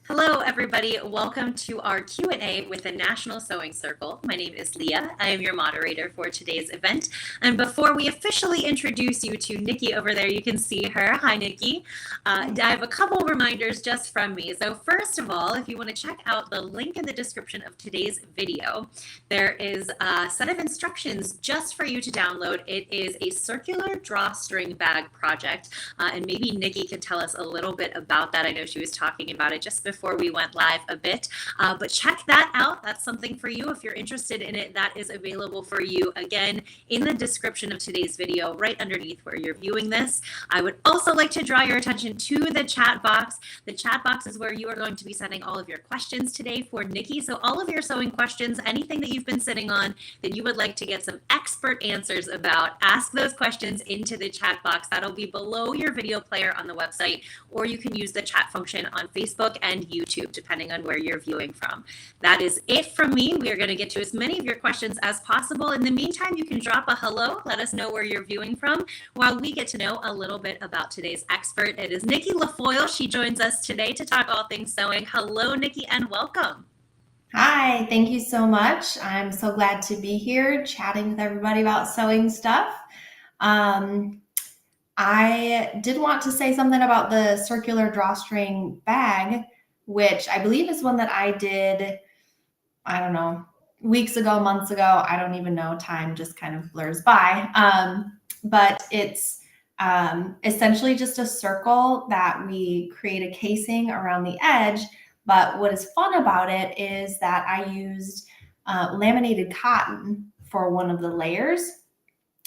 Hello, everybody. Welcome to our Q&A with the National Sewing Circle. My name is Leah. I am your moderator for today's event. And before we officially introduce you to Nicki over there, you can see her. Hi, Nicki. I have a couple reminders just from me. So first of all, if you want to check out the link in the description of today's video, there is a set of instructions just for you to download. It is a circular drawstring bag project. And maybe Nicki can tell us a little bit about that. I know she was talking about it just before we went live a bit, but check that out. That's something for you. If you're interested in it, that is available for you again in the description of today's video, right underneath where you're viewing this. I would also like to draw your attention to the chat box. The chat box is where you are going to be sending all of your questions today for Nicki. So all of your sewing questions, anything that you've been sitting on that you would like to get some expert answers about, ask those questions into the chat box. That'll be below your video player on the website, or you can use the chat function on Facebook and YouTube, depending on where you're viewing from. That is it from me. We are going to get to as many of your questions as possible. In the meantime, you can drop a hello. Let us know where you're viewing from while we get to know a little bit about today's expert. It is Nicki LaFoille. She joins us today to talk all things sewing. Hello, Nicki, and welcome. Hi, thank you so much. I'm so glad to be here chatting with everybody about sewing stuff. I did want to say something about the circular drawstring bag, which I believe is one that I did, I don't know, weeks ago, months ago. I don't even know. Time just kind of blurs by. But it's essentially just a circle that we create a casing around the edge. But what is fun about it is that I used laminated cotton for one of the layers.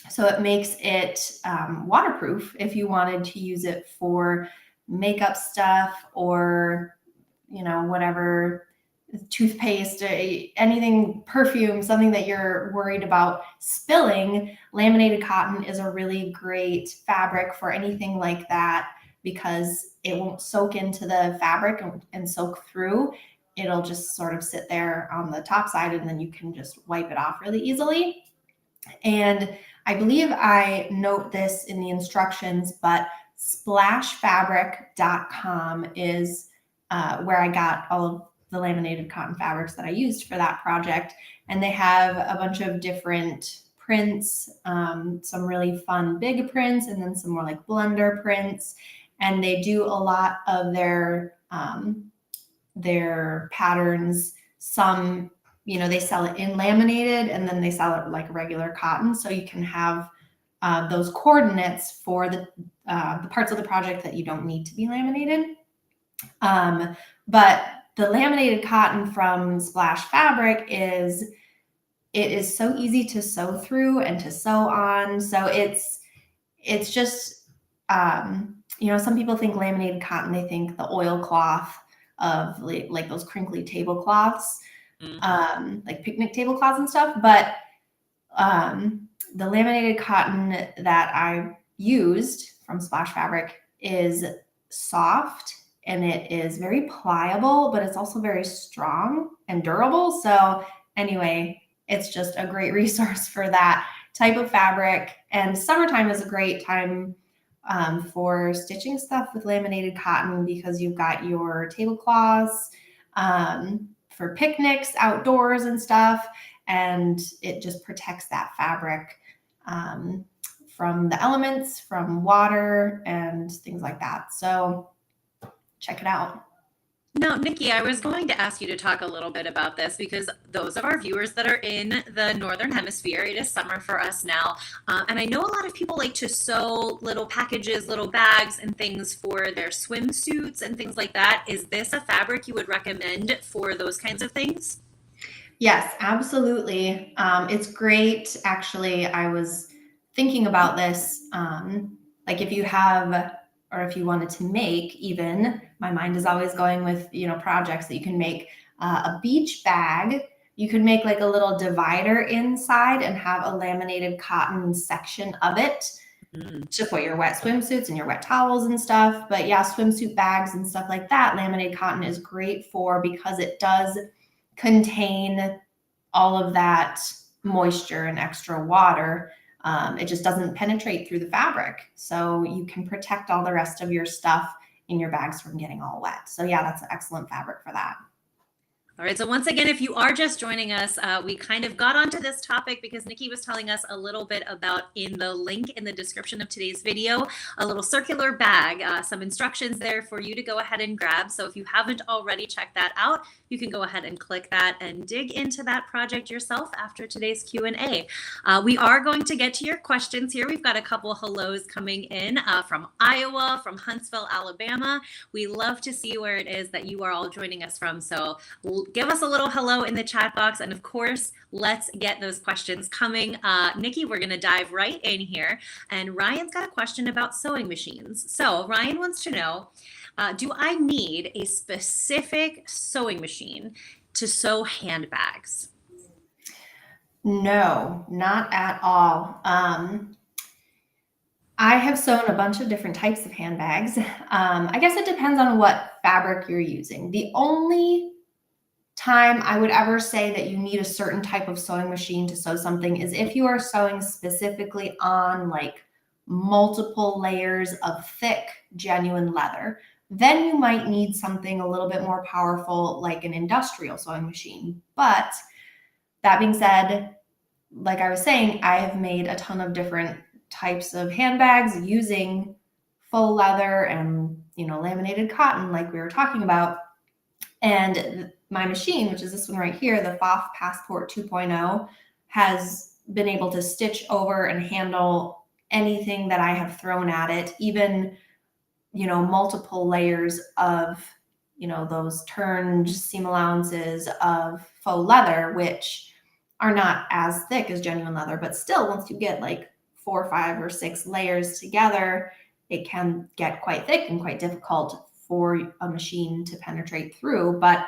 So it makes it waterproof if you wanted to use it for makeup stuff or, you know, whatever, toothpaste, anything, perfume, something that you're worried about spilling. Laminated cotton is a really great fabric for anything like that because it won't soak into the fabric and soak through. It'll just sort of sit there on the top side and then you can just wipe it off really easily. And I believe I note this in the instructions, but splashfabric.com is where I got all of the laminated cotton fabrics that I used for that project. And they have a bunch of different prints, some really fun big prints, and then some more like blender prints. And they do a lot of their patterns. Some, you know, they sell it in laminated and then they sell it like regular cotton. So you can have those coordinates for the parts of the project that you don't need to be laminated. But the laminated cotton from Splash Fabric it is so easy to sew through and to sew on. So it's just, you know, some people think laminated cotton, they think the oilcloth of like those crinkly tablecloths, like picnic tablecloths and stuff. But the laminated cotton that I used from Splash Fabric is soft and it is very pliable, but it's also very strong and durable. So anyway, it's just a great resource for that type of fabric. And summertime is a great time for stitching stuff with laminated cotton because you've got your tablecloths for picnics outdoors and stuff. And it just protects that fabric from the elements, from water and things like that. So check it out. Now, Nicki, I was going to ask you to talk a little bit about this because those of our viewers that are in the Northern Hemisphere, it is summer for us now. And I know a lot of people like to sew little packages, little bags and things for their swimsuits and things like that. Is this a fabric you would recommend for those kinds of things? Yes, absolutely. It's great. Actually, I was thinking about this, like if you have, or if you wanted to make even, my mind is always going with, you know, projects that you can make a beach bag. You could make like a little divider inside and have a laminated cotton section of it to put your wet swimsuits and your wet towels and stuff. But yeah, swimsuit bags and stuff like that, laminated cotton is great for because it does contain all of that moisture and extra water. It just doesn't penetrate through the fabric. So you can protect all the rest of your stuff in your bags from getting all wet. So yeah, that's an excellent fabric for that. All right, so once again, if you are just joining us, we kind of got onto this topic because Nicki was telling us a little bit about, in the link in the description of today's video, a little circular bag, some instructions there for you to go ahead and grab. So if you haven't already checked that out, you can go ahead and click that and dig into that project yourself after today's Q&A. We are going to get to your questions here. We've got a couple hellos coming in from Iowa, from Huntsville, Alabama. We love to see where it is that you are all joining us from. So give us a little hello in the chat box. And of course, let's get those questions coming. Nicki, we're going to dive right in here. And Ryan's got a question about sewing machines. So Ryan wants to know, do I need a specific sewing machine to sew handbags? No, not at all. I have sewn a bunch of different types of handbags. I guess it depends on what fabric you're using. The only time I would ever say that you need a certain type of sewing machine to sew something is if you are sewing specifically on like multiple layers of thick, genuine leather. Then you might need something a little bit more powerful, like an industrial sewing machine. But that being said, like I was saying, I have made a ton of different types of handbags using faux leather and, laminated cotton, like we were talking about. And my machine, which is this one right here, the FOF Passport 2.0, has been able to stitch over and handle anything that I have thrown at it, even, multiple layers of, those turned seam allowances of faux leather, which are not as thick as genuine leather, but still, once you get like 4, 5, or 6 layers together, it can get quite thick and quite difficult for a machine to penetrate through. But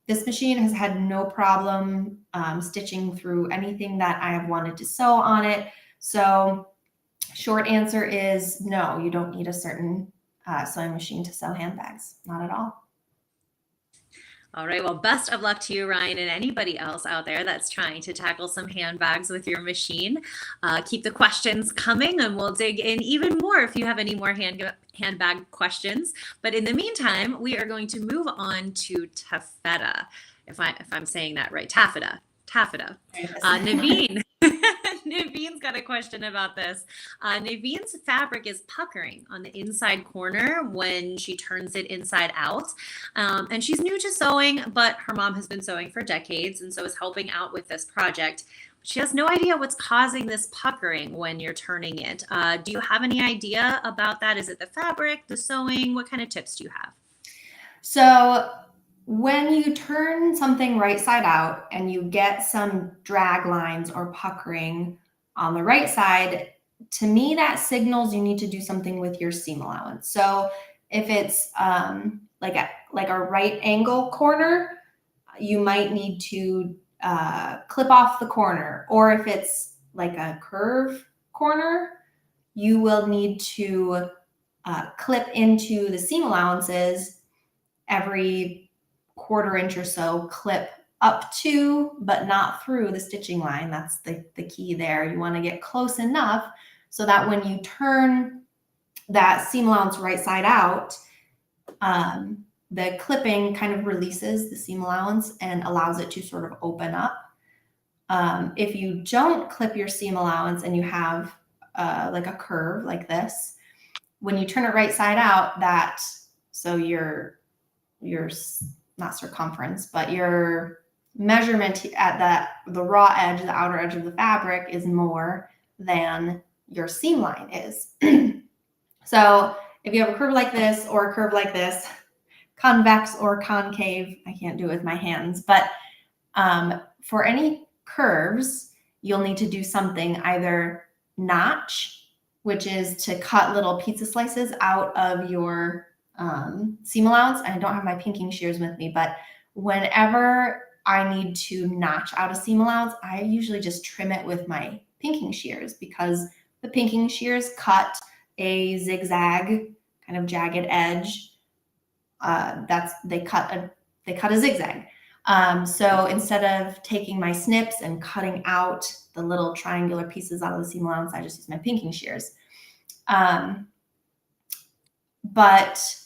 this machine has had no problem stitching through anything that I have wanted to sew on it. So short answer is no, you don't need a certain sewing machine to sew handbags. Not at all. All right, well, best of luck to you, Ryan, and anybody else out there that's trying to tackle some handbags with your machine. Keep the questions coming, and we'll dig in even more if you have any more handbag questions. But in the meantime, we are going to move on to taffeta, if I'm saying that right, taffeta. Naveen. Naveen's got a question about this. Naveen's fabric is puckering on the inside corner when she turns it inside out. And she's new to sewing, but her mom has been sewing for decades and so is helping out with this project. She has no idea what's causing this puckering when you're turning it. Do you have any idea about that? Is it the fabric, the sewing? What kind of tips do you have? So when you turn something right side out and you get some drag lines or puckering on the right side, to me that signals you need to do something with your seam allowance. So if it's like a right angle corner, you might need to clip off the corner. Or if it's like a curve corner, you will need to clip into the seam allowances every 1/4 inch or so, clip up to, but not through the stitching line. That's the key there. You want to get close enough so that when you turn that seam allowance right side out, the clipping kind of releases the seam allowance and allows it to sort of open up. If you don't clip your seam allowance and you have like a curve like this, when you turn it right side out, so your not circumference, but your measurement at the raw edge, the outer edge of the fabric is more than your seam line is. So if you have a curve like this or a curve like this, convex or concave, I can't do it with my hands, but for any curves, you'll need to do something, either notch, which is to cut little pizza slices out of your seam allowance. I don't have my pinking shears with me, but whenever I need to notch out a seam allowance, I usually just trim it with my pinking shears, because the pinking shears cut a zigzag, kind of jagged edge. They cut a zigzag. So instead of taking my snips and cutting out the little triangular pieces out of the seam allowance, I just use my pinking shears. But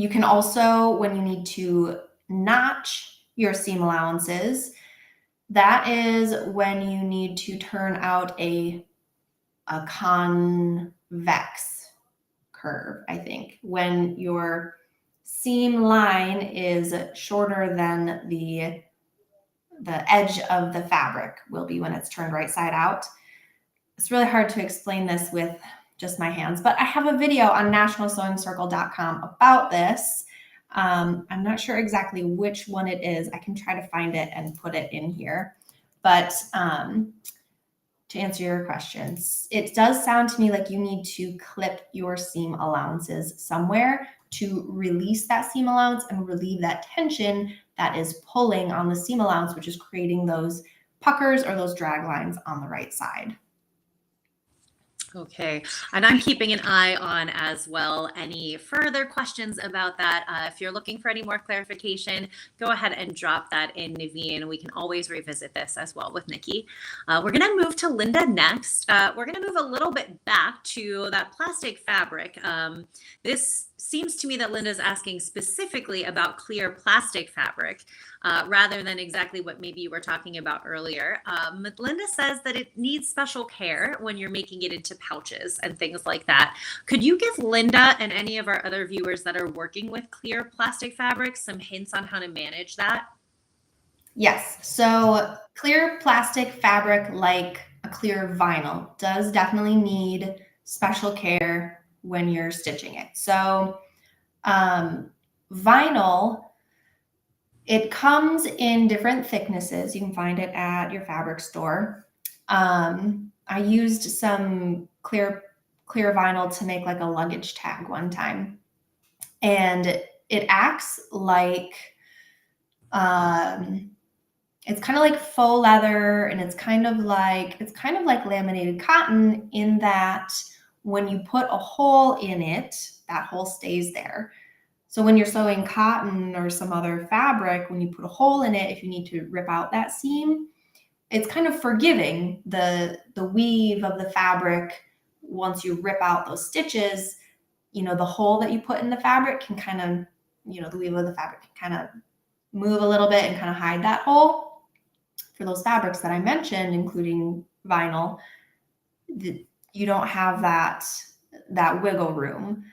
You can also, when you need to notch your seam allowances, that is when you need to turn out a convex curve, I think, when your seam line is shorter than the edge of the fabric will be when it's turned right side out. It's really hard to explain this with just my hands, but I have a video on nationalsewingcircle.com about this. I'm not sure exactly which one it is. I can try to find it and put it in here. But to answer your questions, it does sound to me like you need to clip your seam allowances somewhere to release that seam allowance and relieve that tension that is pulling on the seam allowance, which is creating those puckers or those drag lines on the right side. Okay, and I'm keeping an eye on as well any further questions about that. If you're looking for any more clarification, go ahead and drop that in Naveen. We can always revisit this as well with Nicki. We're going to move to Linda next. We're going to move a little bit back to that plastic fabric. This seems to me that Linda's asking specifically about clear plastic fabric rather than exactly what maybe you were talking about earlier. Linda says that it needs special care when you're making it into pouches and things like that. Could you give Linda and any of our other viewers that are working with clear plastic fabrics some hints on how to manage that? Yes, so clear plastic fabric, like a clear vinyl, does definitely need special care when you're stitching it. So vinyl, it comes in different thicknesses. You can find it at your fabric store. I used some clear vinyl to make like a luggage tag one time, and it acts like it's kind of like faux leather, and it's kind of like laminated cotton in that when you put a hole in it, that hole stays there. So when you're sewing cotton or some other fabric, when you put a hole in it, if you need to rip out that seam, it's kind of forgiving the weave of the fabric. Once you rip out those stitches, you know, the hole that you put in the fabric can kind of, you know, the weave of the fabric can kind of move a little bit and kind of hide that hole. For those fabrics that I mentioned, including vinyl, you don't have that wiggle room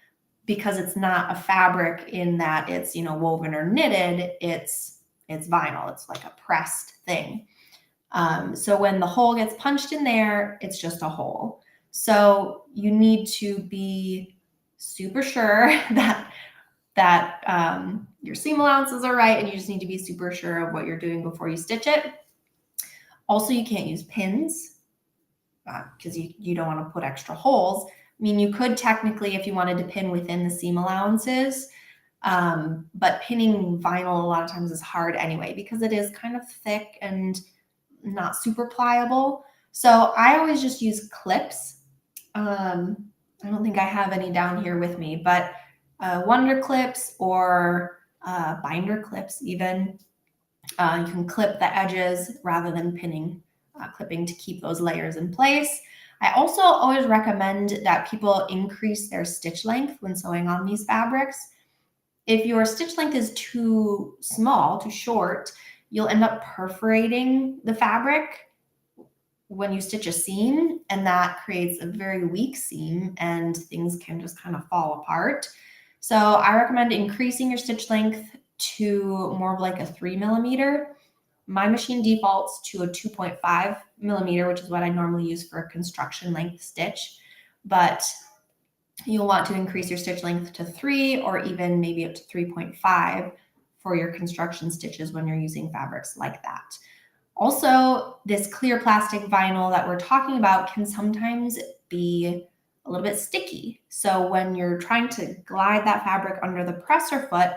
because it's not a fabric in that it's, you know, woven or knitted. It's vinyl. It's like a pressed thing. So when the hole gets punched in there, it's just a hole. So you need to be super sure that your seam allowances are right, and you just need to be super sure of what you're doing before you stitch it. Also, you can't use pins because you don't want to put extra holes. I mean, you could technically, if you wanted to pin within the seam allowances, but pinning vinyl a lot of times is hard anyway because it is kind of thick and not super pliable. So I always just use clips. I don't think I have any down here with me, but Wonder clips or binder clips even. You can clip the edges rather than pinning, clipping to keep those layers in place. I also always recommend that people increase their stitch length when sewing on these fabrics. If your stitch length is too small, too short, you'll end up perforating the fabric when you stitch a seam, and that creates a very weak seam and things can just kind of fall apart. So I recommend increasing your stitch length to more of like a 3 millimeter. My machine defaults to a 2.5 millimeter, which is what I normally use for a construction length stitch. But you'll want to increase your stitch length to 3 or even maybe up to 3.5 for your construction stitches when you're using fabrics like that. Also, this clear plastic vinyl that we're talking about can sometimes be a little bit sticky. So when you're trying to glide that fabric under the presser foot,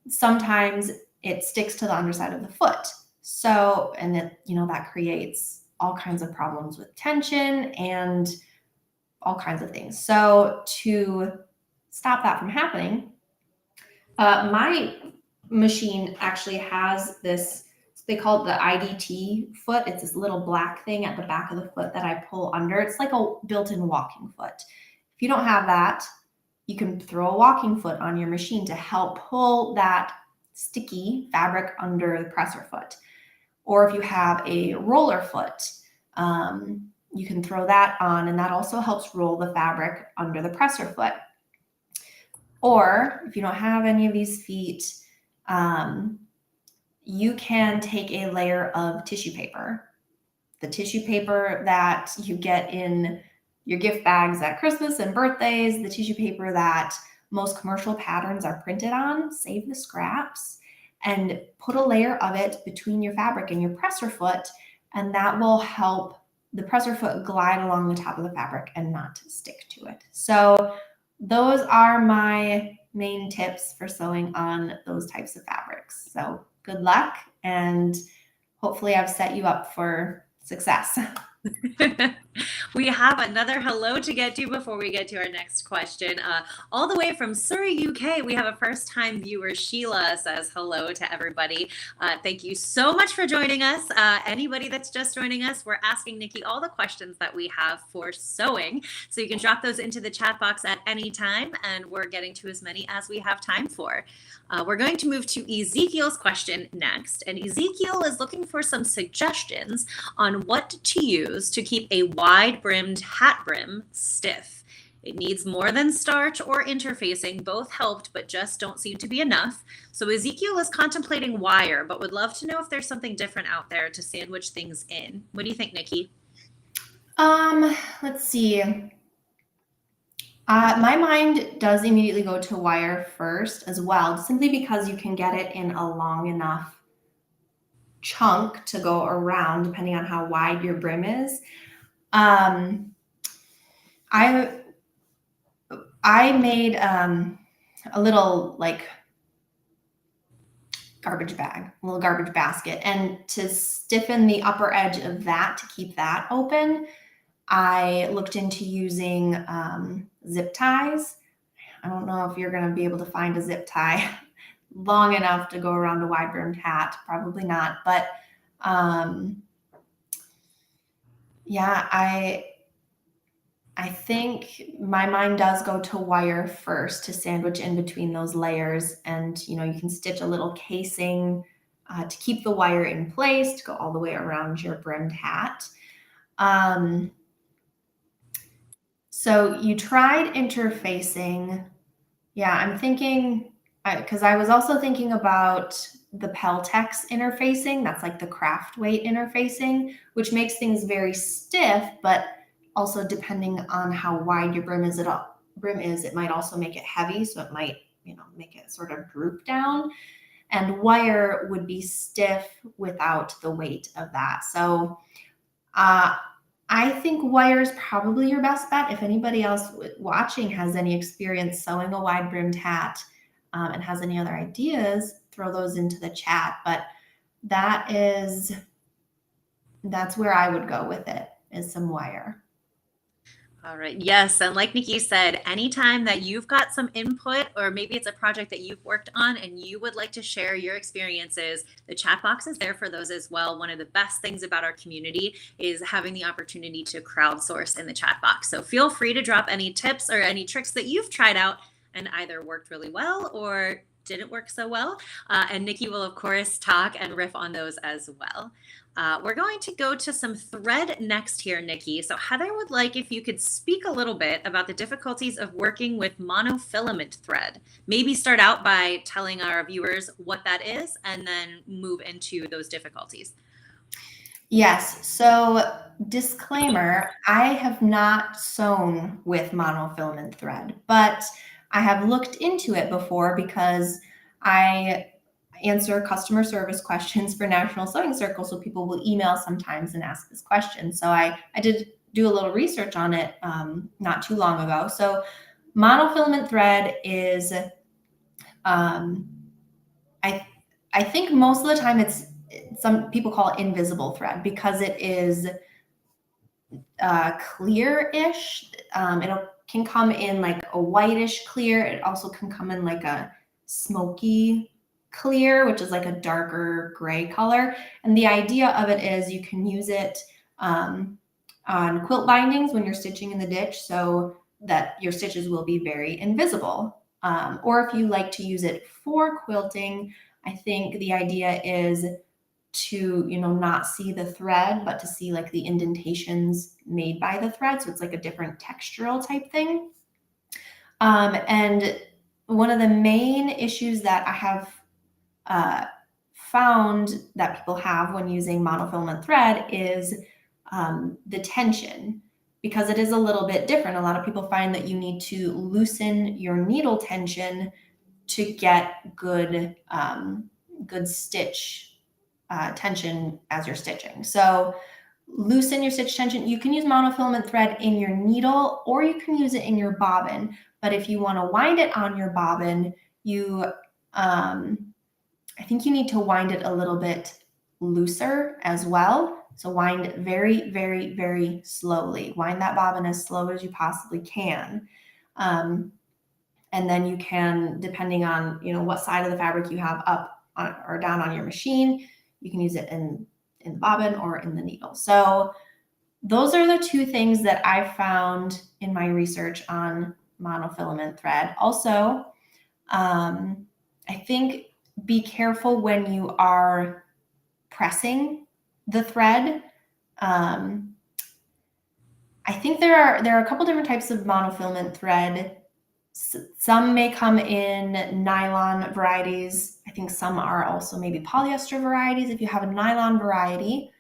sometimes it sticks to the underside of the foot. So, and it, you know, that creates all kinds of problems with tension and all kinds of things. So to stop that from happening, my machine actually has this, they call it the IDT foot. It's this little black thing at the back of the foot that I pull under. It's like a built-in walking foot. If you don't have that, you can throw a walking foot on your machine to help pull that sticky fabric under the presser foot. Or if you have a roller foot, you can throw that on, and that also helps roll the fabric under the presser foot. Or if you don't have any of these feet, you can take a layer of tissue paper. The tissue paper that you get in your gift bags at Christmas and birthdays, the tissue paper that most commercial patterns are printed on, save the scraps and put a layer of it between your fabric and your presser foot, and that will help the presser foot glide along the top of the fabric and not stick to it. So those are my main tips for sewing on those types of fabrics. So good luck, and hopefully I've set you up for success. We have another hello to get to before we get to our next question. All the way from Surrey, UK, we have a first-time viewer. Sheila says hello to everybody. Thank you so much for joining us. Anybody that's just joining us, we're asking Nicki all the questions that we have for sewing. So you can drop those into the chat box at any time, and we're getting to as many as we have time for. We're going to move to Ezekiel's question next. And Ezekiel is looking for some suggestions on what to use to keep a wide-brimmed hat brim stiff. It needs more than starch or interfacing. Both helped, but just don't seem to be enough. So Ezekiel is contemplating wire, but would love to know if there's something different out there to sandwich things in. What do you think, Nicki? Let's see. My mind does immediately go to wire first as well, simply because you can get it in a long enough chunk to go around, depending on how wide your brim is. I made a little like garbage bag, a little garbage basket, and to stiffen the upper edge of that, to keep that open, I looked into using zip ties. I don't know if you're going to be able to find a zip tie long enough to go around a wide brimmed hat. Probably not. But yeah, I think my mind does go to wire first to sandwich in between those layers. And, you can stitch a little casing to keep the wire in place, to go all the way around your brimmed hat. So you tried interfacing. Yeah, I'm thinking, because I was also thinking about the Peltex interfacing. That's like the craft weight interfacing, which makes things very stiff, but also depending on how wide your brim is, it might also make it heavy. So it might, make it sort of droop down. And wire would be stiff without the weight of that. So I think wire is probably your best bet. If anybody else watching has any experience sewing a wide brimmed hat and has any other ideas, throw those into the chat. But that's where I would go with it, is some wire. All right. Yes. And like Nicki said, anytime that you've got some input, or maybe it's a project that you've worked on and you would like to share your experiences, the chat box is there for those as well. One of the best things about our community is having the opportunity to crowdsource in the chat box. So feel free to drop any tips or any tricks that you've tried out and either worked really well or didn't work so well. And Nicki will, of course, talk and riff on those as well. We're going to go to some thread next here, Nicki. So Heather would like if you could speak a little bit about the difficulties of working with monofilament thread. Maybe start out by telling our viewers what that is and then move into those difficulties. Yes. So disclaimer, I have not sewn with monofilament thread, but I have looked into it before because I answer customer service questions for National Sewing Circle. So people will email sometimes and ask this question. So I did do a little research on it not too long ago. So monofilament thread is, I think most of the time some people call it invisible thread because it is clear-ish. It can come in like a whitish clear. It also can come in like a smoky clear, which is like a darker gray color. And the idea of it is you can use it on quilt bindings when you're stitching in the ditch. So that your stitches will be very invisible. Or if you like to use it for quilting, I think the idea is to, not see the thread, but to see like the indentations made by the thread. So it's like a different textural type thing. And one of the main issues that I have found that people have when using monofilament thread is the tension, because it is a little bit different. A lot of people find that you need to loosen your needle tension to get good stitch tension as you're stitching. So loosen your stitch tension. You can use monofilament thread in your needle, or you can use it in your bobbin. But if you want to wind it on your bobbin, I think you need to wind it a little bit looser as well. So wind very, very, very slowly. Wind that bobbin as slow as you possibly can. And then you can, depending on, what side of the fabric you have up or down on your machine, you can use it in the bobbin or in the needle. So those are the two things that I found in my research on monofilament thread. Also, I think be careful when you are pressing the thread. I think there are a couple different types of monofilament thread. Some may come in nylon varieties. I think some are also maybe polyester varieties. If you have a nylon variety,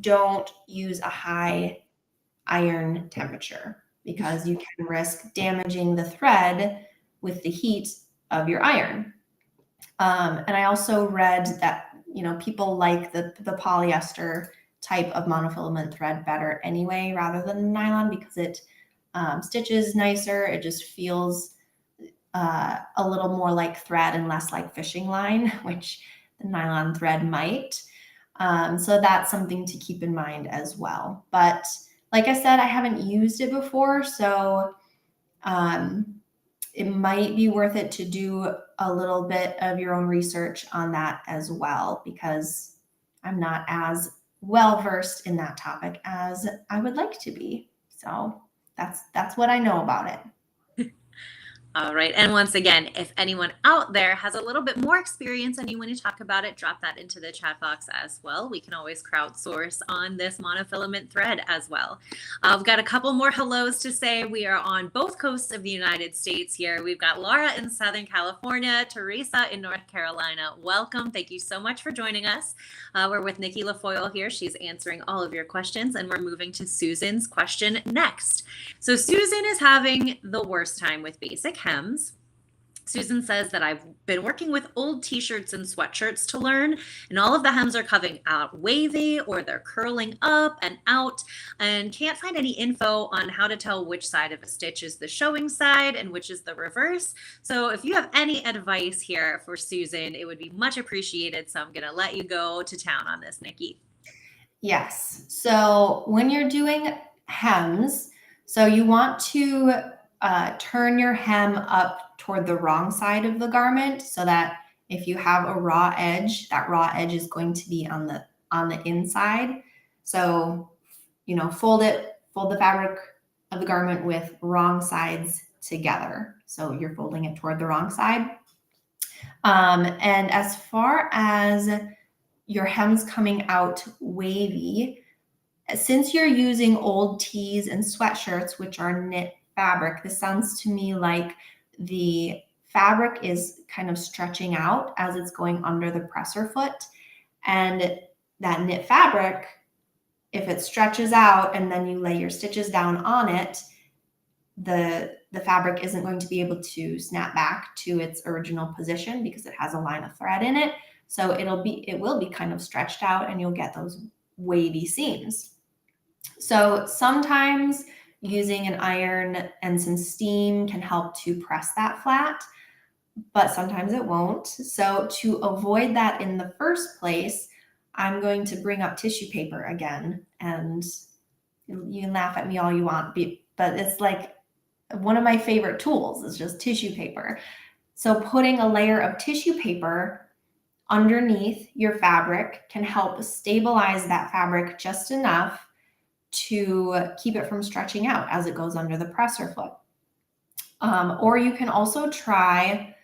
don't use a high iron temperature, because you can risk damaging the thread with the heat of your iron. And I also read that, people like the polyester type of monofilament thread better anyway, rather than nylon, because it stitches nicer. It just feels a little more like thread and less like fishing line, which the nylon thread might. So that's something to keep in mind as well. But like I said, I haven't used it before, so it might be worth it to do a little bit of your own research on that as well, because I'm not as well versed in that topic as I would like to be. So that's what I know about it. All right. And once again, if anyone out there has a little bit more experience and you want to talk about it, drop that into the chat box as well. We can always crowdsource on this monofilament thread as well. I've got a couple more hellos to say. We are on both coasts of the United States here. We've got Laura in Southern California, Teresa in North Carolina. Welcome. Thank you so much for joining us. We're with Nicki LaFoille here. She's answering all of your questions, and we're moving to Susan's question next. So Susan is having the worst time with basic hems. Susan says that I've been working with old t-shirts and sweatshirts to learn, and all of the hems are coming out wavy, or they're curling up and out, and can't find any info on how to tell which side of a stitch is the showing side and which is the reverse. So if you have any advice here for Susan, it would be much appreciated. So I'm going to let you go to town on this, Nicki. Yes. So when you're doing hems, so you want to turn your hem up toward the wrong side of the garment, so that if you have a raw edge, that raw edge is going to be on the inside. So, fold the fabric of the garment with wrong sides together. So you're folding it toward the wrong side. And as far as your hems coming out wavy, since you're using old tees and sweatshirts, which are knit fabric, this sounds to me like the fabric is kind of stretching out as it's going under the presser foot. And that knit fabric, if it stretches out and then you lay your stitches down on it, the fabric isn't going to be able to snap back to its original position, because it has a line of thread in it. So it will be kind of stretched out, and you'll get those wavy seams. So sometimes using an iron and some steam can help to press that flat, but sometimes it won't. So to avoid that in the first place, I'm going to bring up tissue paper again, and you can laugh at me all you want, but it's like one of my favorite tools is just tissue paper. So putting a layer of tissue paper underneath your fabric can help stabilize that fabric just enough to keep it from stretching out as it goes under the presser foot. Or you can also try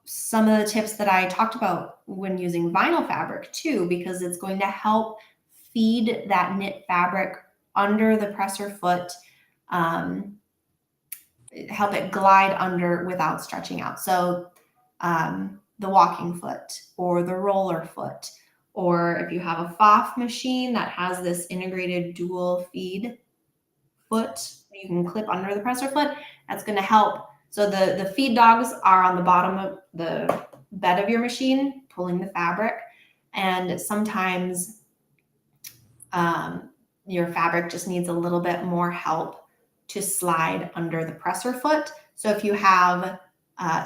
some of the tips that I talked about when using vinyl fabric too, because it's going to help feed that knit fabric under the presser foot, help it glide under without stretching out. So the walking foot or the roller foot, or if you have a FOF machine that has this integrated dual feed foot, you can clip under the presser foot, that's going to help. So the feed dogs are on the bottom of the bed of your machine, pulling the fabric. And sometimes your fabric just needs a little bit more help to slide under the presser foot. So if you have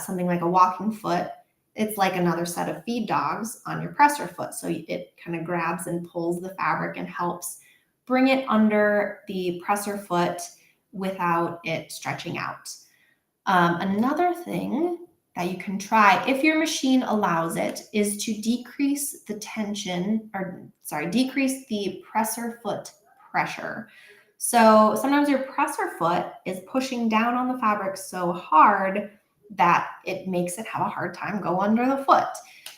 something like a walking foot, it's like another set of feed dogs on your presser foot. So it kind of grabs and pulls the fabric and helps bring it under the presser foot without it stretching out. Another thing that you can try, if your machine allows it, is to decrease the tension, decrease the presser foot pressure. So sometimes your presser foot is pushing down on the fabric so hard that it makes it have a hard time go under the foot.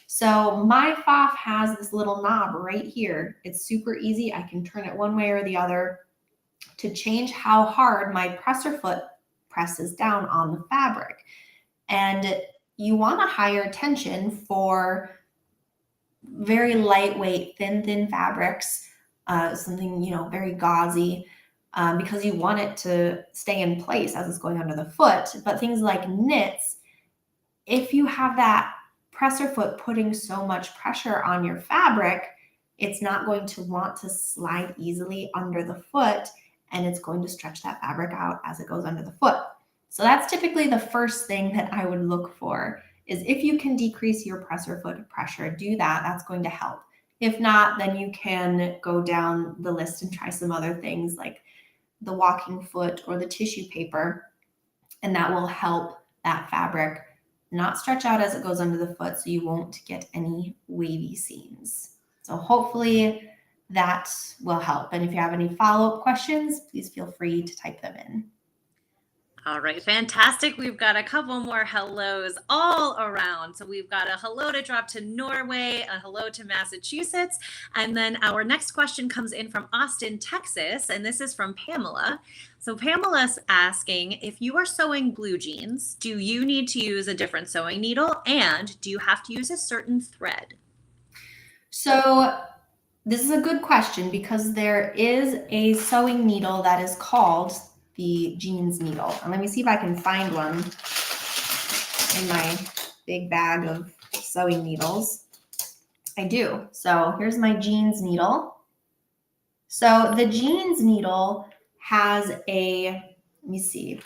So my FOF has this little knob right here. It's super easy. I can turn it one way or the other to change how hard my presser foot presses down on the fabric. And you want a higher tension for very lightweight, thin fabrics, something, very gauzy, because you want it to stay in place as it's going under the foot. But things like knits, if you have that presser foot putting so much pressure on your fabric, it's not going to want to slide easily under the foot, and it's going to stretch that fabric out as it goes under the foot. So that's typically the first thing that I would look for, is if you can decrease your presser foot pressure, do that. That's going to help. If not, then you can go down the list and try some other things like the walking foot or the tissue paper, and that will help that fabric not stretch out as it goes under the foot, so you won't get any wavy seams. So hopefully that will help. And if you have any follow-up questions, please feel free to type them in. All right, fantastic. We've got a couple more hellos all around. So we've got a hello to drop to Norway, a hello to Massachusetts, and then our next question comes in from Austin, Texas, and this is from Pamela. So Pamela's asking, if you are sewing blue jeans, do you need to use a different sewing needle, and do you have to use a certain thread? So this is a good question, because there is a sewing needle that is called the jeans needle. And let me see if I can find one in my big bag of sewing needles. I do. So here's my jeans needle. So the jeans needle has let me see.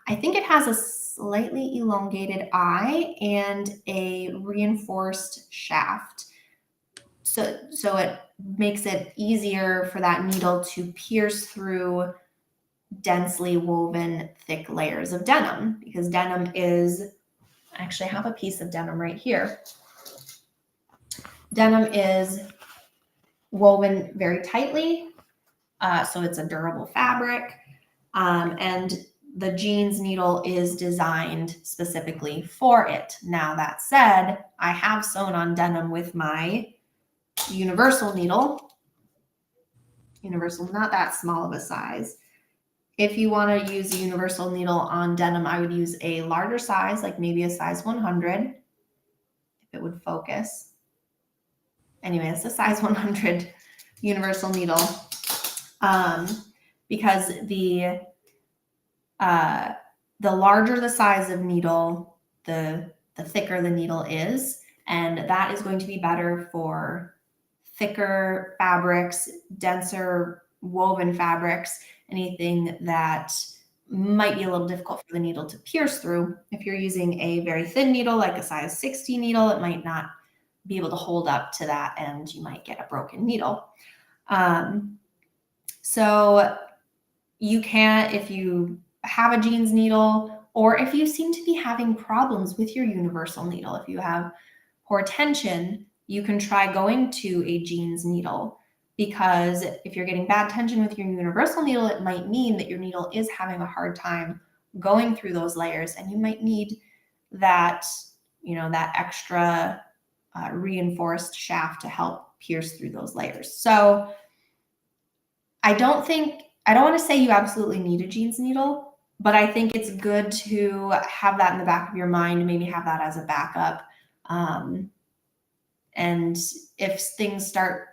I think it has a slightly elongated eye and a reinforced shaft. So it makes it easier for that needle to pierce through densely woven thick layers of denim, because denim is, I actually have a piece of denim right here. Denim is woven very tightly, so it's a durable fabric, and the jeans needle is designed specifically for it. Now, that said, I have sewn on denim with my universal needle. Universal, not that small of a size. If you want to use a universal needle on denim, I would use a larger size, like maybe a size 100, if it would focus. Anyway, it's a size 100 universal needle, because the larger the size of needle, the thicker the needle is, and that is going to be better for thicker fabrics, denser woven fabrics, anything that might be a little difficult for the needle to pierce through. If you're using a very thin needle, like a size 60 needle, it might not be able to hold up to that, and you might get a broken needle. So you can, if you have a jeans needle, or if you seem to be having problems with your universal needle, if you have poor tension, you can try going to a jeans needle. because if you're getting bad tension with your universal needle, it might mean that your needle is having a hard time going through those layers, and you might need that, that extra reinforced shaft to help pierce through those layers. So I don't want to say you absolutely need a jeans needle, but I think it's good to have that in the back of your mind, maybe have that as a backup. And if things start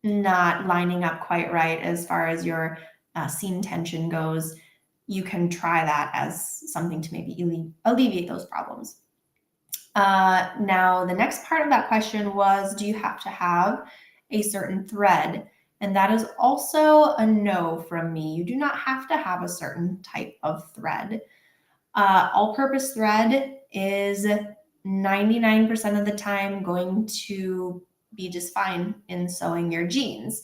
not lining up quite right as far as your seam tension goes, you can try that as something to maybe alleviate those problems. Now, the next part of that question was, do you have to have a certain thread? And that is also a no from me. You do not have to have a certain type of thread. All-purpose thread is 99% of the time going to be just fine in sewing your jeans.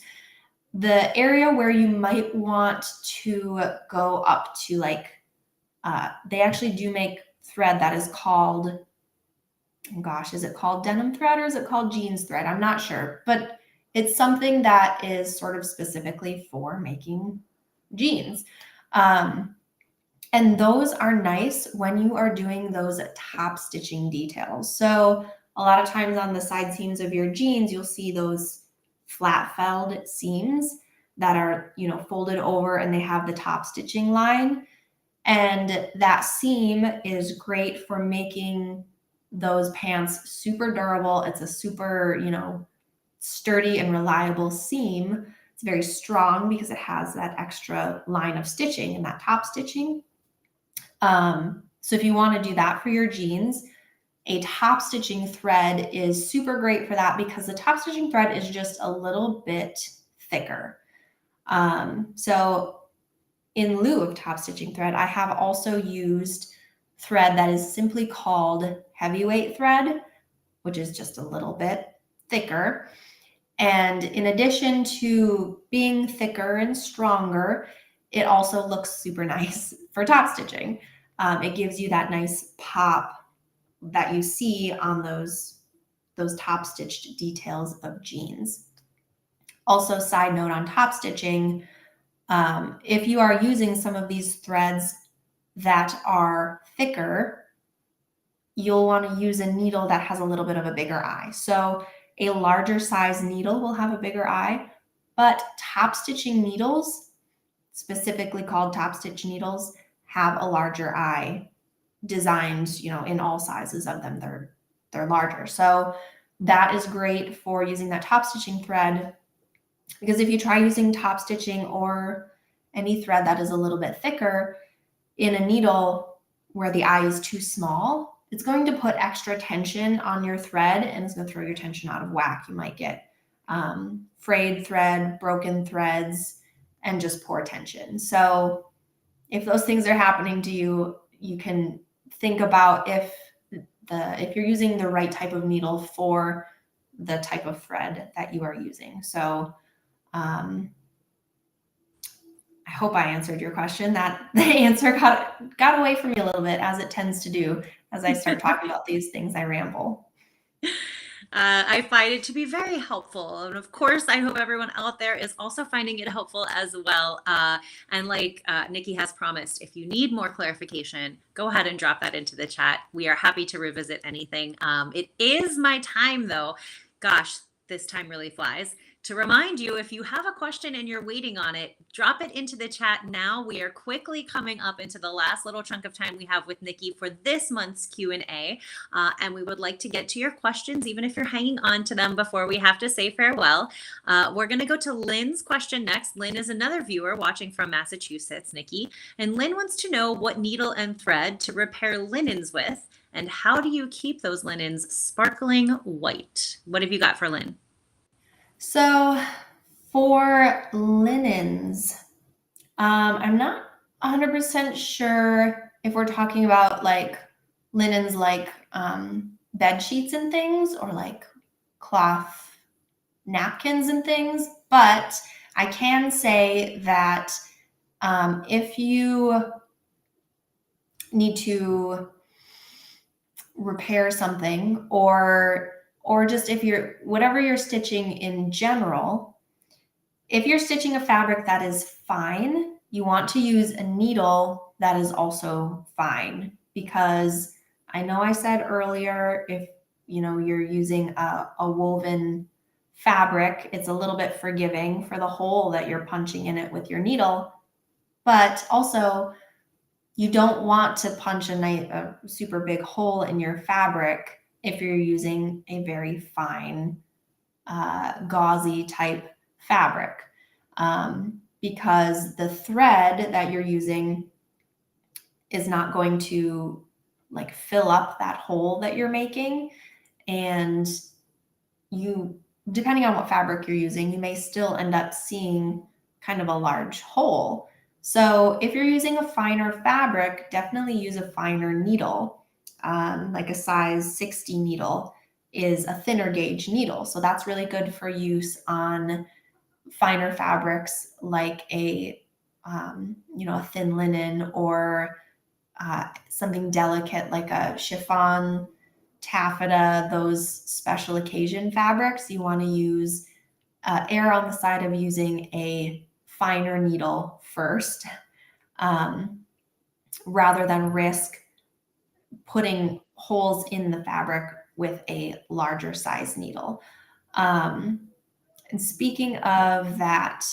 The area where you might want to go up to, they actually do make thread that is called, is it called denim thread or is it called jeans thread? I'm not sure, but it's something that is sort of specifically for making jeans. And those are nice when you are doing those top stitching details. So a lot of times on the side seams of your jeans, you'll see those flat felled seams that are, folded over and they have the top stitching line. And that seam is great for making those pants super durable. It's a super, sturdy and reliable seam. It's very strong because it has that extra line of stitching and that top stitching. So if you want to do that for your jeans, a top stitching thread is super great for that because the top stitching thread is just a little bit thicker. So in lieu of top stitching thread, I have also used thread that is simply called heavyweight thread, which is just a little bit thicker. And in addition to being thicker and stronger, it also looks super nice for top stitching. It gives you that nice pop that you see on those top stitched details of jeans. Also, side note on top stitching, if you are using some of these threads that are thicker, you'll want to use a needle that has a little bit of a bigger eye. So a larger size needle will have a bigger eye, but top stitching needles, specifically called top stitch needles, have a larger eye designed, in all sizes of them. They're larger. So that is great for using that top stitching thread, because if you try using top stitching or any thread that is a little bit thicker in a needle where the eye is too small, it's going to put extra tension on your thread and it's going to throw your tension out of whack. You might get frayed thread, broken threads, and just poor tension. So if those things are happening to you, you can think about if you're using the right type of needle for the type of thread that you are using. So I hope I answered your question. That the answer got away from me a little bit, as it tends to do. As I start talking about these things, I ramble. I find it to be very helpful. And of course, I hope everyone out there is also finding it helpful as well. And like Nicki has promised, if you need more clarification, go ahead and drop that into the chat. We are happy to revisit anything. It is my time, though. Gosh, this time really flies. To remind you, if you have a question and you're waiting on it, drop it into the chat now. We are quickly coming up into the last little chunk of time we have with Nicki for this month's Q&A. And we would like to get to your questions, even if you're hanging on to them before we have to say farewell. We're going to go to Lynn's question next. Lynn is another viewer watching from Massachusetts, Nicki. And Lynn wants to know what needle and thread to repair linens with, and how do you keep those linens sparkling white? What have you got for Lynn? So for linens, I'm not 100% sure if we're talking about like linens like bed sheets and things, or like cloth napkins and things, but I can say that if you need to repair something, or just if whatever you're stitching in general, If you're stitching a fabric that is fine, you want to use a needle that is also fine, because I know I said earlier, if you're using a woven fabric, it's a little bit forgiving for the hole that you're punching in it with your needle, but also you don't want to punch a super big hole in your fabric if you're using a very fine gauzy type fabric, because the thread that you're using is not going to like fill up that hole that you're making. And you, depending on what fabric you're using, you may still end up seeing kind of a large hole. So if you're using a finer fabric, definitely use a finer needle. Like a size 60 needle is a thinner gauge needle. So that's really good for use on finer fabrics like a thin linen, or something delicate like a chiffon, taffeta, those special occasion fabrics. You want to use err on the side of using a finer needle first, rather than risk putting holes in the fabric with a larger size needle. And speaking of that,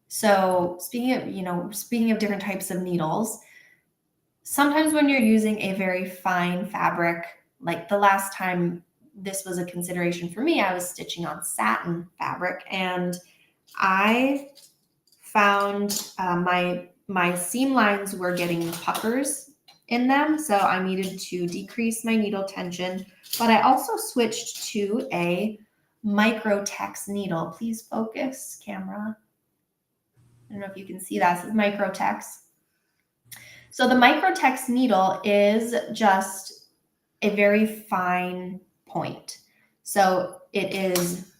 so speaking of different types of needles, sometimes when you're using a very fine fabric, like the last time this was a consideration for me, I was stitching on satin fabric, and I found my seam lines were getting puckers in them, so I needed to decrease my needle tension. But I also switched to a Microtex needle. Please focus, camera. I don't know if you can see that. This is Microtex. So the Microtex needle is just a very fine point. So it is,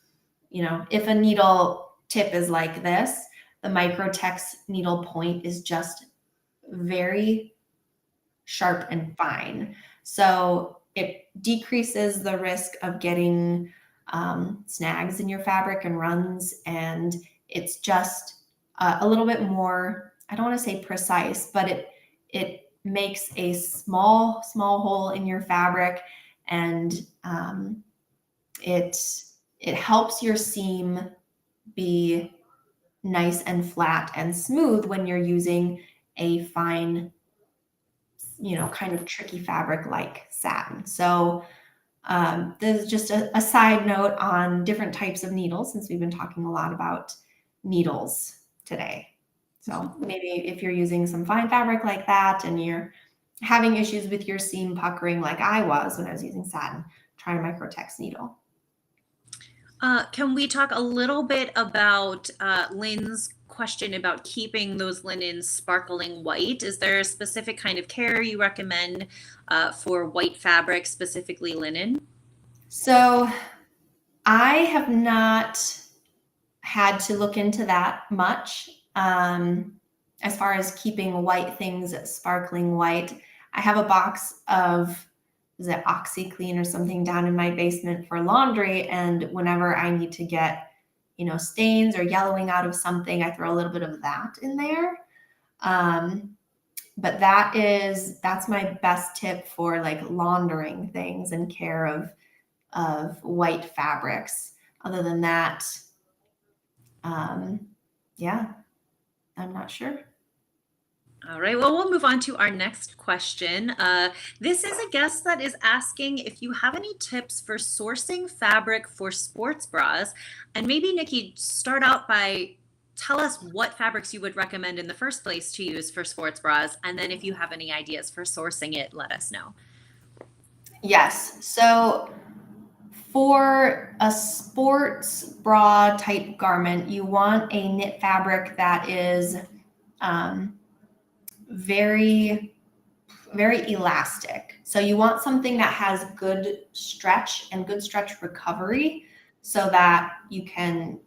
if a needle tip is like this, the Microtex needle point is just very sharp and fine. So it decreases the risk of getting snags in your fabric and runs, and it's just a little bit more, I don't want to say precise, but it makes a small hole in your fabric, and it helps your seam be nice and flat and smooth when you're using a fine, kind of tricky fabric like satin. So this is just a side note on different types of needles, since we've been talking a lot about needles today. So maybe if you're using some fine fabric like that and you're having issues with your seam puckering like I was when I was using satin, try a Microtex needle. Can we talk a little bit about Lynn's question about keeping those linens sparkling white? Is there a specific kind of care you recommend for white fabric, specifically linen? So I have not had to look into that much as far as keeping white things sparkling white. I have a box of, is it OxyClean or something, down in my basement for laundry, and whenever I need to get stains or yellowing out of something, I throw a little bit of that in there. But that's my best tip for like laundering things and care of white fabrics. Other than that, yeah, I'm not sure. All right, well, we'll move on to our next question. This is a guest that is asking if you have any tips for sourcing fabric for sports bras. And maybe, Nicki, start out by tell us what fabrics you would recommend in the first place to use for sports bras. And then if you have any ideas for sourcing it, let us know. Yes, so for a sports bra type garment, you want a knit fabric that is very, very elastic. So you want something that has good stretch and good stretch recovery, so that you can,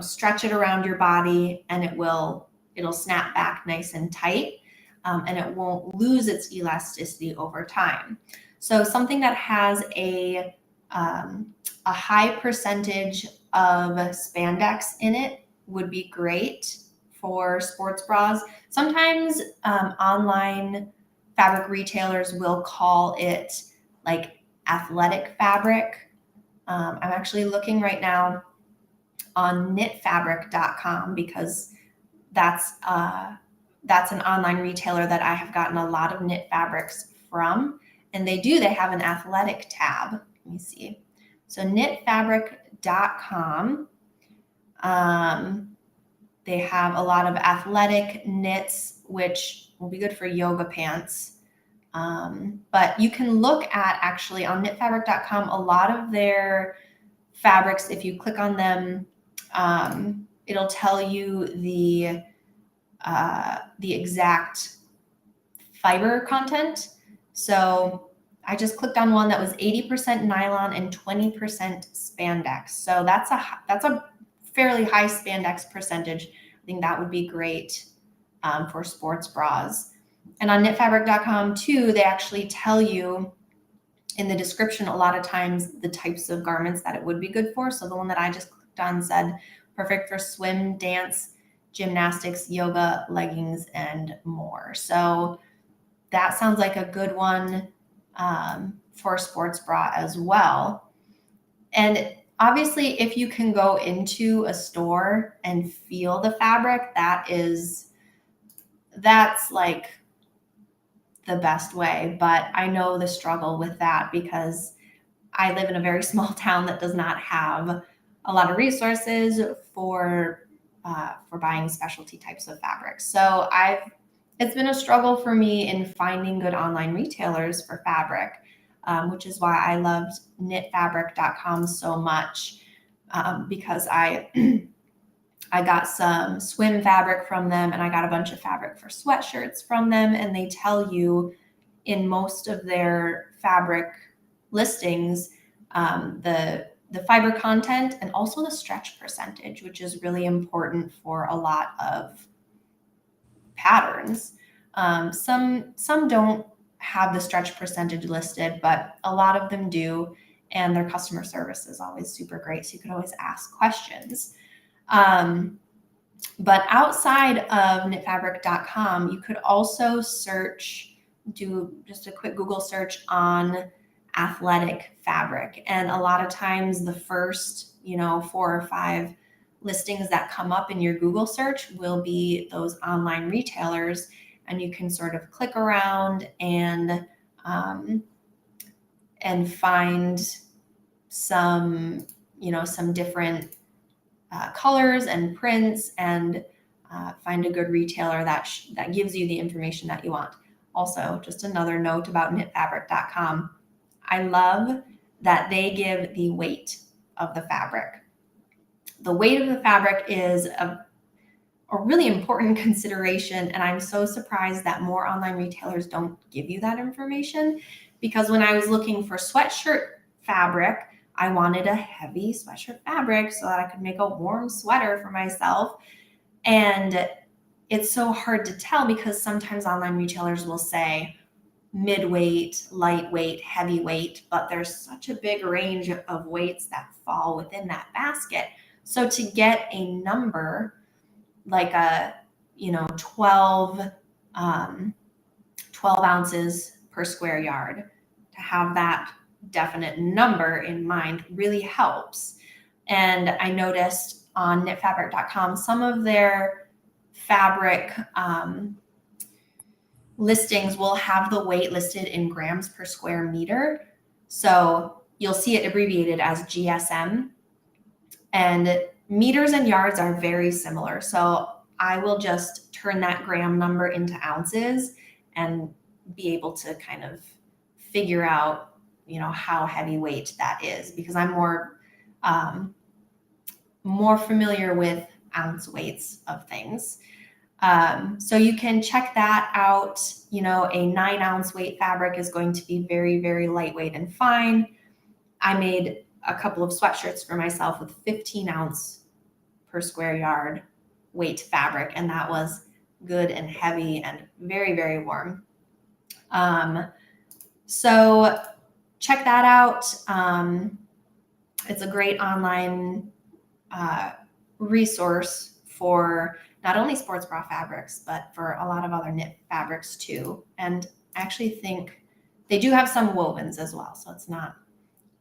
stretch it around your body and it'll snap back nice and tight, and it won't lose its elasticity over time. So something that has a high percentage of spandex in it would be great for sports bras. Sometimes online fabric retailers will call it like athletic fabric. I'm actually looking right now on knitfabric.com because that's an online retailer that I have gotten a lot of knit fabrics from, and they have an athletic tab. Let me see. So knitfabric.com, they have a lot of athletic knits, which will be good for yoga pants. But you can look at, actually, on knitfabric.com, a lot of their fabrics. If you click on them, it'll tell you the exact fiber content. So I just clicked on one that was 80% nylon and 20% spandex. So that's a fairly high spandex percentage. I think that would be great for sports bras. And on knitfabric.com too, they actually tell you in the description a lot of times the types of garments that it would be good for. So the one that I just clicked on said perfect for swim, dance, gymnastics, yoga, leggings, and more. So that sounds like a good one for a sports bra as well. And obviously, if you can go into a store and feel the fabric, that's like the best way. But I know the struggle with that because I live in a very small town that does not have a lot of resources for buying specialty types of fabrics. So it's been a struggle for me in finding good online retailers for fabric, which is why I loved knitfabric.com so much, because I got some swim fabric from them, and I got a bunch of fabric for sweatshirts from them, and they tell you in most of their fabric listings the fiber content and also the stretch percentage, which is really important for a lot of patterns. Some don't have the stretch percentage listed, but a lot of them do, and their customer service is always super great, so you can always ask questions. But outside of knitfabric.com, you could also do just a quick Google search on athletic fabric. And a lot of times the first, 4 or 5 listings that come up in your Google search will be those online retailers, and you can sort of click around and find some different colors and prints, and find a good retailer that gives you the information that you want. Also, just another note about knitfabric.com. I love that they give the weight of the fabric. The weight of the fabric is a really important consideration, and I'm so surprised that more online retailers don't give you that information, because when I was looking for sweatshirt fabric, I wanted a heavy sweatshirt fabric so that I could make a warm sweater for myself. And it's so hard to tell because sometimes online retailers will say mid-weight, lightweight, heavyweight, but there's such a big range of weights that fall within that basket. So to get a number like a 12 ounces per square yard, to have that definite number in mind really helps. And I noticed on knitfabric.com some of their fabric listings will have the weight listed in grams per square meter. So you'll see it abbreviated as GSM, and meters and yards are very similar. So I will just turn that gram number into ounces and be able to kind of figure out, how heavyweight that is, because I'm more familiar with ounce weights of things. So you can check that out. A 9-ounce weight fabric is going to be very, very lightweight and fine. I made a couple of sweatshirts for myself with 15-ounce per square yard weight fabric, and that was good and heavy and very, very warm. So check that out. It's a great online resource for not only sports bra fabrics, but for a lot of other knit fabrics too. And I actually think they do have some wovens as well. So it's not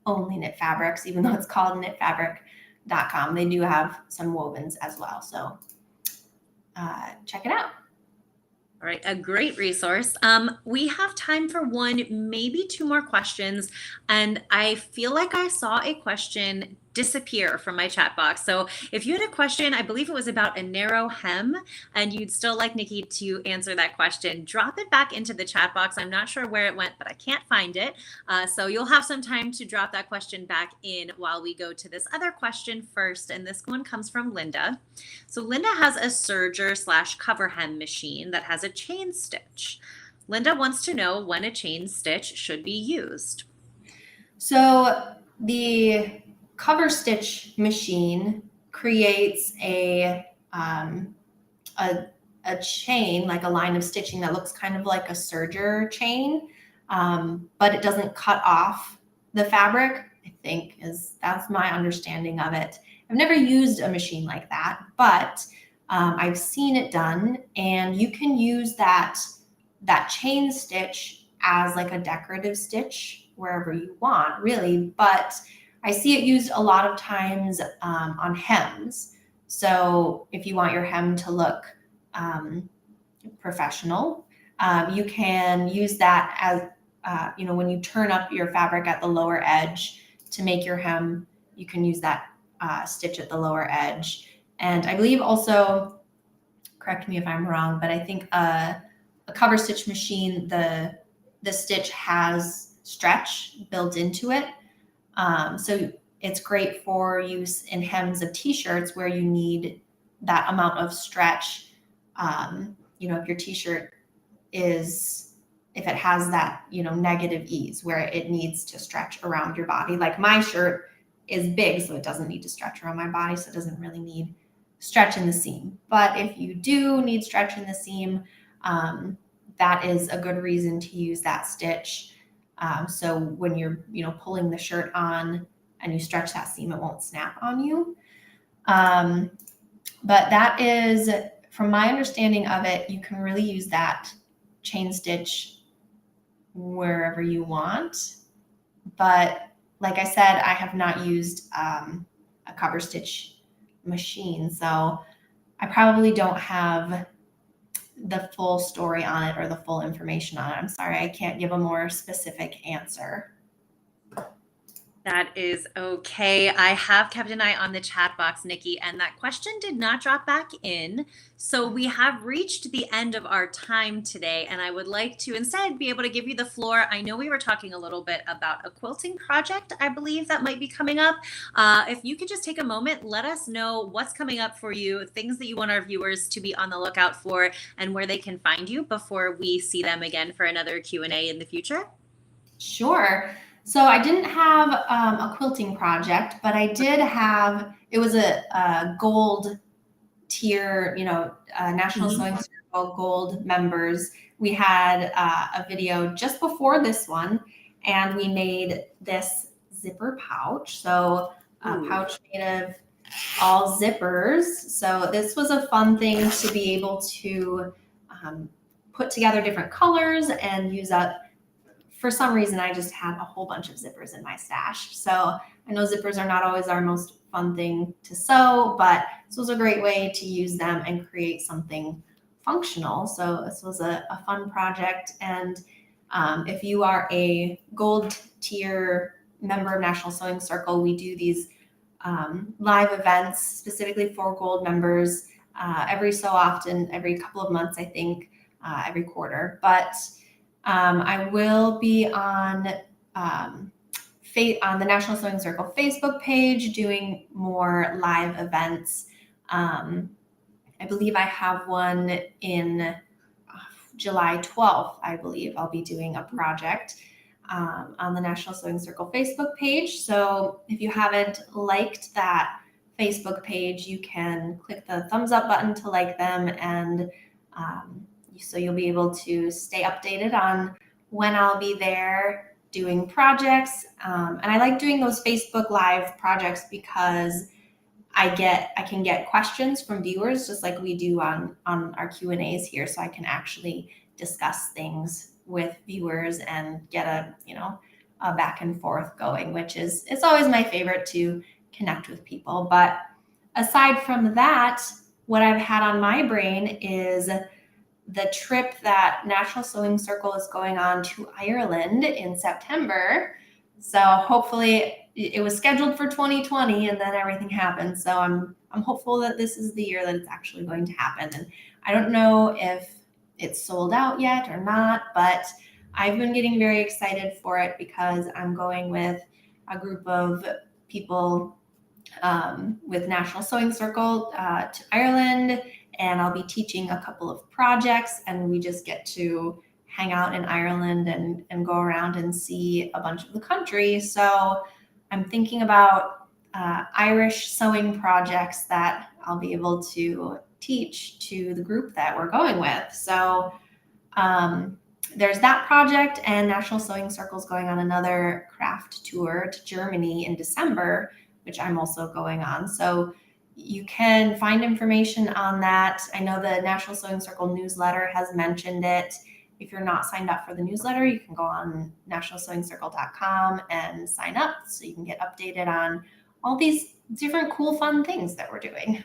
only knit fabrics, even though it's called knitfabric.com. They do have some wovens as well. So check it out. All right, a great resource. We have time for one, maybe two more questions. And I feel like I saw a question disappear from my chat box. So if you had a question, I believe it was about a narrow hem, and you'd still like Nicki to answer that question, drop it back into the chat box. I'm not sure where it went, but I can't find it. So you'll have some time to drop that question back in while we go to this other question first. And this one comes from Linda. So Linda has a serger / cover hem machine that has a chain stitch. Linda wants to know when a chain stitch should be used. So the cover stitch machine creates a chain, like a line of stitching that looks kind of like a serger chain, but it doesn't cut off the fabric, I think that's my understanding of it. I've never used a machine like that, but I've seen it done, and you can use that chain stitch as like a decorative stitch wherever you want, really. But I see it used a lot of times on hems. So if you want your hem to look professional, you can use that as, when you turn up your fabric at the lower edge to make your hem, you can use that stitch at the lower edge. And I believe also, correct me if I'm wrong, but I think a cover stitch machine, the stitch has stretch built into it. So it's great for use in hems of t-shirts where you need that amount of stretch. If your t-shirt if it has that, negative ease where it needs to stretch around your body. Like my shirt is big, so it doesn't need to stretch around my body. So it doesn't really need stretch in the seam. But if you do need stretch in the seam, that is a good reason to use that stitch. So when you're, pulling the shirt on and you stretch that seam, it won't snap on you. But that is, from my understanding of it, you can really use that chain stitch wherever you want. But like I said, I have not used a cover stitch machine, so I probably don't have the full story on it or the full information on it. I'm sorry, I can't give a more specific answer. That is okay. I have kept an eye on the chat box, Nicki, and that question did not drop back in. So we have reached the end of our time today, and I would like to instead be able to give you the floor. I know we were talking a little bit about a quilting project, I believe, that might be coming up. If you could just take a moment, let us know what's coming up for you, things that you want our viewers to be on the lookout for, and where they can find you before we see them again for another Q&A in the future. Sure. So I didn't have a quilting project, but I did have, it was a gold tier, National Sewing Circle gold members. We had a video just before this one, and we made this zipper pouch. So a pouch made of all zippers. So this was a fun thing to be able to put together different colors and use up. For some reason, I just had a whole bunch of zippers in my stash. So I know zippers are not always our most fun thing to sew, but this was a great way to use them and create something functional. So this was a fun project. And if you are a gold tier member of National Sewing Circle, we do these live events specifically for gold members every so often, every couple of months, I think, every quarter. But I will be on the National Sewing Circle Facebook page doing more live events. I believe I have one in July 12th, I believe. I'll be doing a project on the National Sewing Circle Facebook page. So if you haven't liked that Facebook page, you can click the thumbs up button to like them, and so you'll be able to stay updated on when I'll be there doing projects. And I like doing those Facebook Live projects because I can get questions from viewers just like we do on our Q&As here, so I can actually discuss things with viewers and get a back and forth going, which is, it's always my favorite to connect with people. But aside from that, what I've had on my brain is the trip that National Sewing Circle is going on to Ireland in September. So hopefully, it was scheduled for 2020 and then everything happened. So I'm hopeful that this is the year that it's actually going to happen. And I don't know if it's sold out yet or not, but I've been getting very excited for it because I'm going with a group of people with National Sewing Circle to Ireland, and I'll be teaching a couple of projects, and we just get to hang out in Ireland and go around and see a bunch of the country. So I'm thinking about Irish sewing projects that I'll be able to teach to the group that we're going with. So there's that project, and National Sewing Circle is going on another craft tour to Germany in December, which I'm also going on. So you can find information on that. I know the National Sewing Circle newsletter has mentioned it. If you're not signed up for the newsletter, you can go on nationalsewingcircle.com and sign up so you can get updated on all these different cool, fun things that we're doing.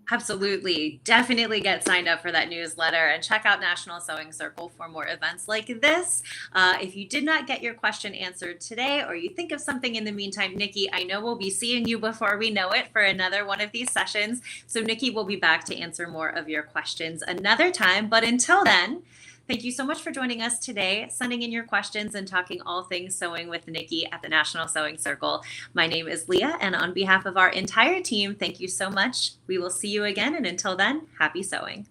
Absolutely. Definitely get signed up for that newsletter and check out National Sewing Circle for more events like this. If you did not get your question answered today, or you think of something in the meantime, Nicki, I know we'll be seeing you before we know it for another one of these sessions. So Nicki will be back to answer more of your questions another time. But until then, thank you so much for joining us today, sending in your questions and talking all things sewing with Nicki at the National Sewing Circle. My name is Leah, and on behalf of our entire team, thank you so much. We will see you again, and until then, happy sewing.